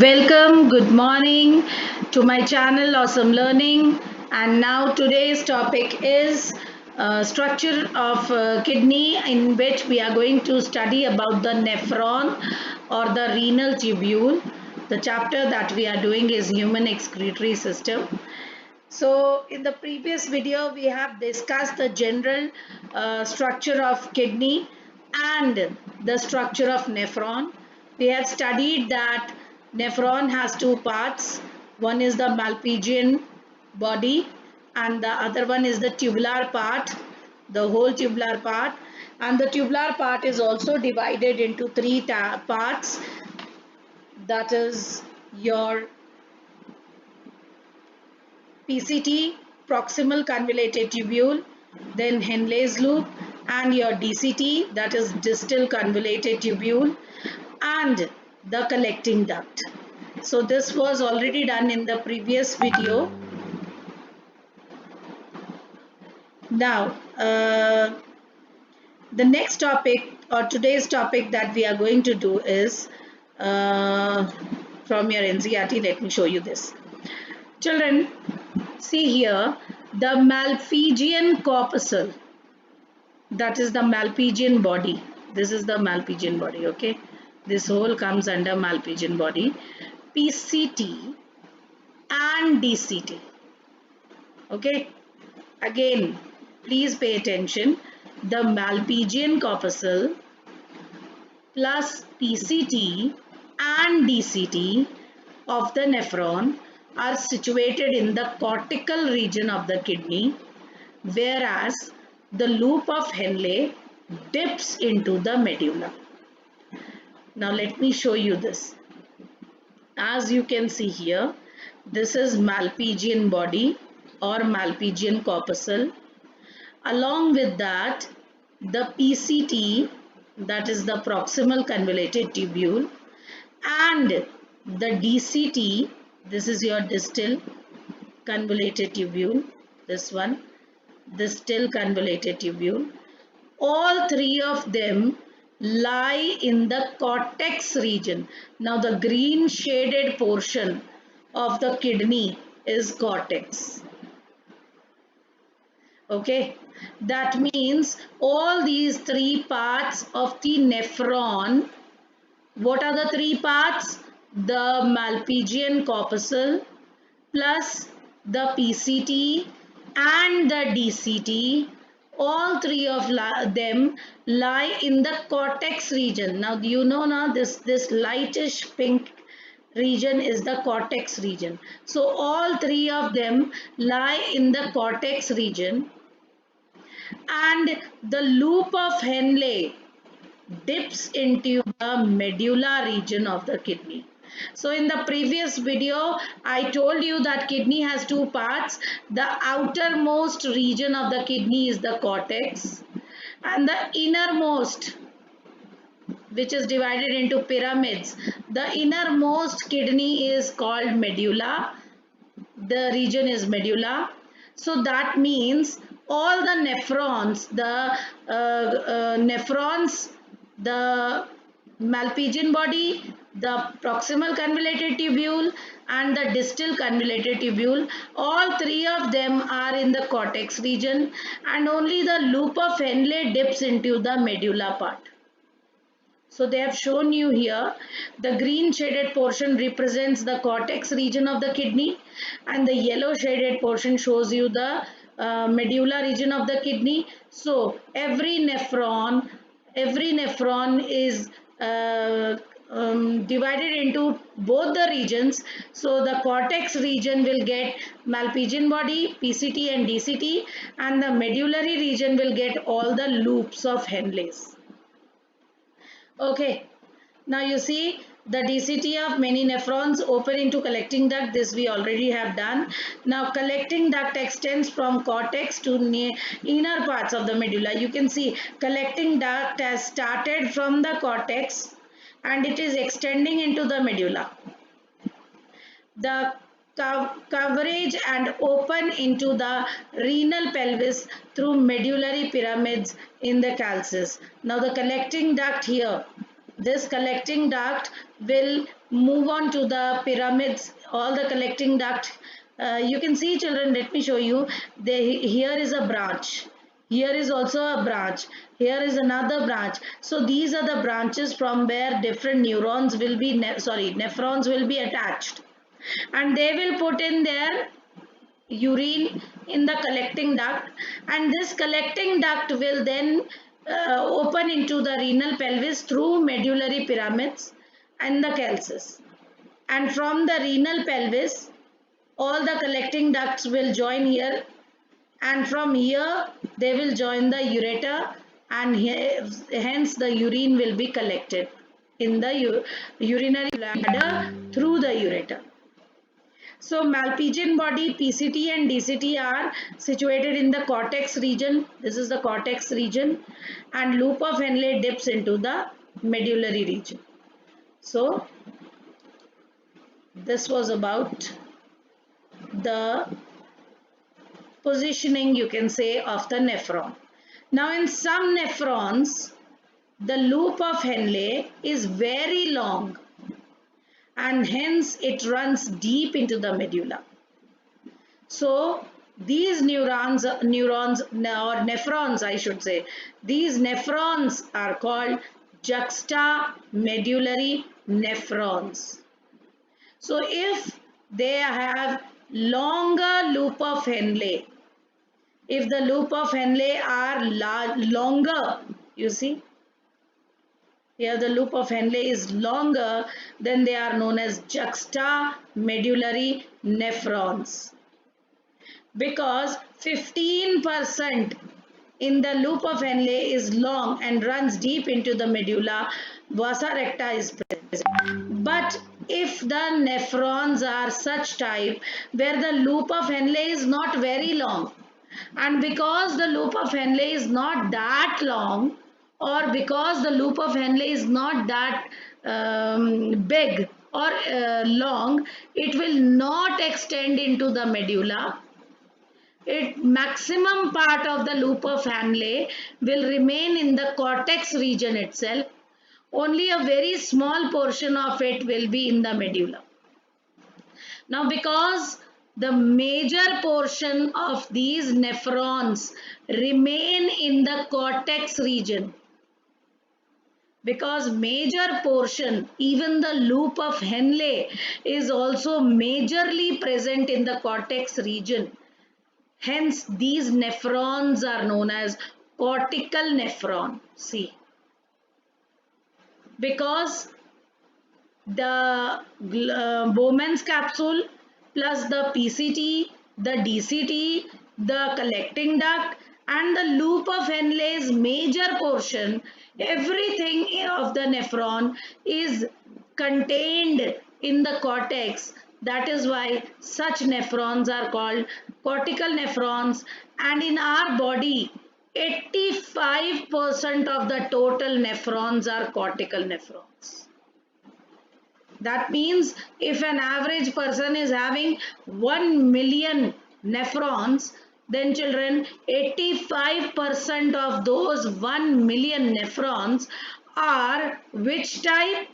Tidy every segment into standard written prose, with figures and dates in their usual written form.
Welcome, good morning to my channel Awesome Learning. And now today's topic is structure of kidney, in which we are going to study about the nephron or the renal tubule. The chapter that we are doing is human excretory system. So in the previous video, we have discussed the general structure of kidney and the structure of nephron. We have studied that nephron has two parts. One is the Malpighian body and the other one is the tubular part, the whole tubular part. And the tubular part is also divided into three parts. That is your PCT, proximal convoluted tubule, then Henle's loop, and your DCT, that is distal convoluted tubule, and the collecting duct. So this was already done in the previous video. Now, the next topic or today's topic that we are going to do is from your NCERT. Let me show you this. Children, see here, the Malpighian corpuscle, that is the Malpighian body. This is the Malpighian body, okay? This whole comes under Malpighian body. PCT and DCT, okay? Again, please pay attention. The Malpighian corpuscle plus PCT and DCT of the nephron are situated in the cortical region of the kidney, whereas the loop of Henle dips into the medulla. Now let me show you this. As you can see here, this is Malpighian body or Malpighian corpuscle. Along with that, the PCT, that is the proximal convoluted tubule, and the DCT, this is your distal convoluted tubule, this one, distal convoluted tubule. All three of them lie in the cortex region. Now the green shaded portion of the kidney is cortex. Okay, that means all these three parts of the nephron. What are the three parts? The Malpighian corpuscle plus the PCT and the DCT. All three of them lie in the cortex region. Now you know now this lightish pink region is the cortex region. So all three of them lie in the cortex region, and the loop of Henle dips into the medulla region of the kidney. So in the previous video, I told you that kidney has two parts. The outermost region of the kidney is the cortex, and the innermost, which is divided into pyramids, the innermost kidney is called medulla. The region is medulla. So that means all the nephrons, the Malpighian body, the proximal convoluted tubule and the distal convoluted tubule, all three of them are in the cortex region, and only the loop of Henle dips into the medulla part. So they have shown you here, the green shaded portion represents the cortex region of the kidney, and the yellow shaded portion shows you the medulla region of the kidney. So every nephron is divided into both the regions. So the cortex region will get Malpighian body, PCT and DCT, and the medullary region will get all the loops of Henle's. Okay, now you see the DCT of many nephrons open into collecting duct. This we already have done. Now collecting duct extends from cortex to inner parts of the medulla. You can see collecting duct has started from the cortex and it is extending into the medulla. The coverage and open into the renal pelvis through medullary pyramids in the calces. Now the collecting duct here This collecting duct will move on to the pyramids. All the collecting duct, you can see, children, let me show you. Here is a branch, here is also a branch, here is another branch. So these are the branches from where different neurons will be, nephrons will be attached, and they will put in their urine in the collecting duct, and this collecting duct will then open into the renal pelvis through medullary pyramids and the calces, and from the renal pelvis all the collecting ducts will join here, and from here they will join the ureter, and hence the urine will be collected in the urinary bladder through the ureter. So Malpighian body, PCT and DCT are situated in the cortex region. This is the cortex region, and loop of Henle dips into the medullary region. So this was about the positioning, you can say, of the nephron. Now in some nephrons, the loop of Henle is very long, and hence it runs deep into the medulla. So these neurons or nephrons, I should say, these nephrons are called juxtamedullary nephrons. So if they have longer loop of Henle, if the loop of Henle are longer, you see, here the loop of Henle is longer, then they are known as juxtamedullary nephrons. Because 15% in the loop of Henle is long and runs deep into the medulla, vasa recta is present. But if the nephrons are such type where the loop of Henle is not very long, and because the loop of Henle is not that long, or because the loop of Henle is not that big or long, it will not extend into the medulla. Maximum part of the loop of Henle will remain in the cortex region itself. Only a very small portion of it will be in the medulla. Now, because the major portion of these nephrons remain in the cortex region, because major portion, even the loop of Henle is also majorly present in the cortex region. Hence, these nephrons are known as cortical nephron. See, because the Bowman's capsule plus the PCT, the DCT, the collecting duct and the loop of Henle's major portion, everything of the nephron is contained in the cortex. That is why such nephrons are called cortical nephrons, and in our body 85% of the total nephrons are cortical nephrons. That means if an average person is having 1 million nephrons, then children, 85% of those 1 million nephrons are which type?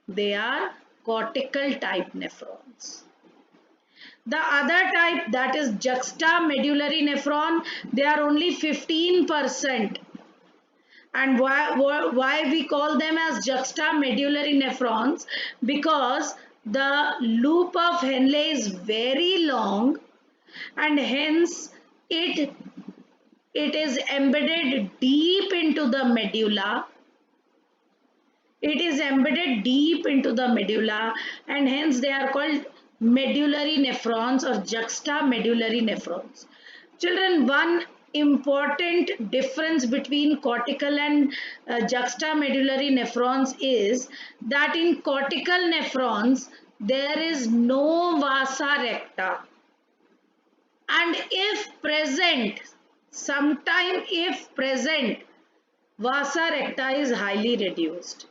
They are cortical type nephrons. The other type, that is juxtamedullary nephron, they are only 15%. And why we call them as juxtamedullary nephrons? Because the loop of Henle is very long, and hence it is embedded deep into the medulla. It is embedded deep into the medulla, and hence they are called medullary nephrons or juxtamedullary nephrons. Children, one important difference between cortical and juxtamedullary nephrons is that in cortical nephrons there is no vasa recta, and if present, sometime if present, vasa recta is highly reduced.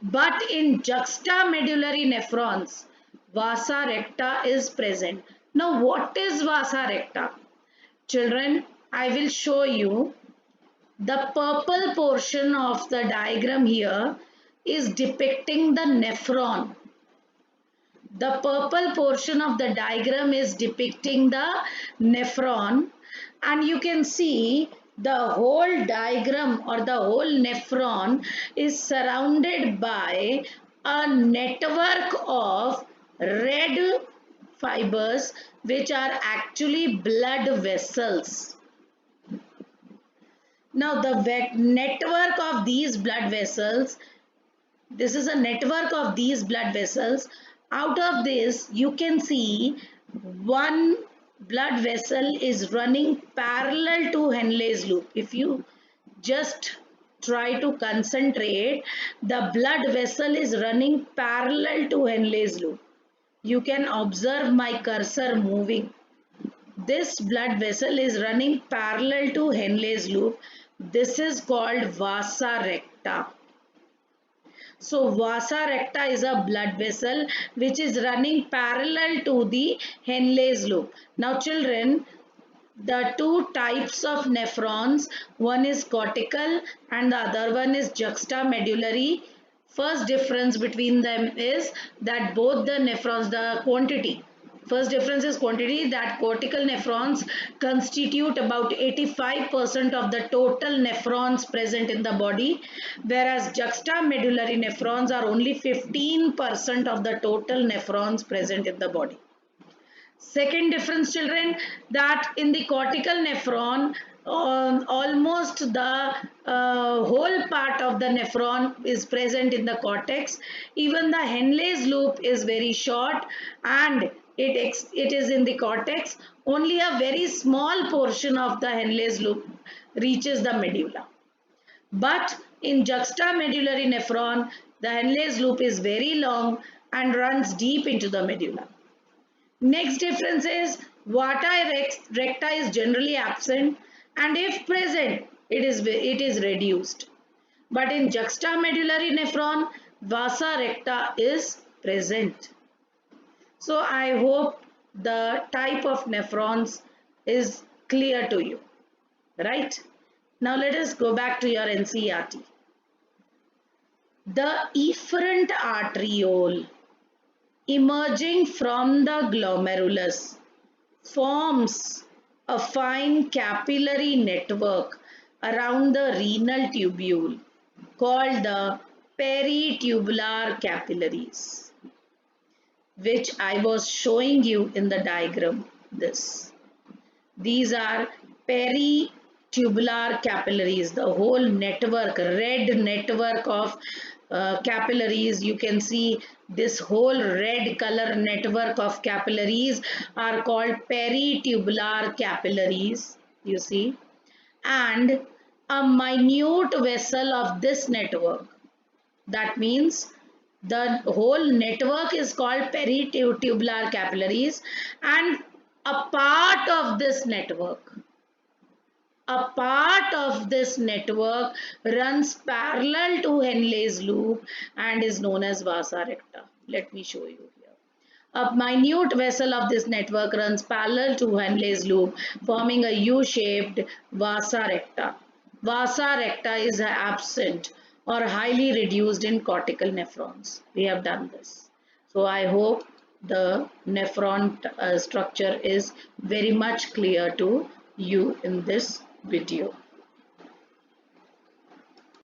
But in juxtamedullary nephrons, vasa recta is present. Now, what is vasa recta? Children, I will show you the purple portion of the diagram here. is depicting the nephron. The purple portion of the diagram is depicting the nephron, and you can see the whole diagram or the whole nephron is surrounded by a network of red fibers which are actually blood vessels. Now the network of these blood vessels, this is a network of these blood vessels. Out of this you can see one blood vessel is running parallel to Henle's loop. If you just try to concentrate, the blood vessel is running parallel to Henle's loop. You can observe my cursor moving. This blood vessel is running parallel to Henle's loop. This is called vasa recta. So vasa recta is a blood vessel which is running parallel to the Henle's loop. Now children, the two types of nephrons, one is cortical and the other one is juxtamedullary. First difference between them is that both the nephrons, the quantity, first difference is quantity, that cortical nephrons constitute about 85% of the total nephrons present in the body, whereas juxtamedullary nephrons are only 15% of the total nephrons present in the body. Second difference children, that in the cortical nephron, almost the whole part of the nephron is present in the cortex. Even the Henle's loop is very short and it is in the cortex. Only a very small portion of the Henle's loop reaches the medulla. But in juxtamedullary nephron, the Henle's loop is very long and runs deep into the medulla. Next difference is vata recta is generally absent, and if present, it is reduced. But in juxtamedullary nephron, vasa recta is present. So I hope the type of nephrons is clear to you, right? Now let us go back to your NCERT. The efferent arteriole emerging from the glomerulus forms a fine capillary network around the renal tubule called the peritubular capillaries, which I was showing you in the diagram. These are peritubular capillaries, the whole network, red network of capillaries. You can see this whole red color network of capillaries are called peritubular capillaries, you see, and a minute vessel of this network. That means the whole network is called peritubular capillaries, and a part of this network, runs parallel to Henle's loop and is known as vasa recta. Let me show you here. A minute vessel of this network runs parallel to Henle's loop, forming a U-shaped vasa recta. Vasa recta is absent or highly reduced in cortical nephrons. We have done this. So I hope the nephron structure is very much clear to you in this video.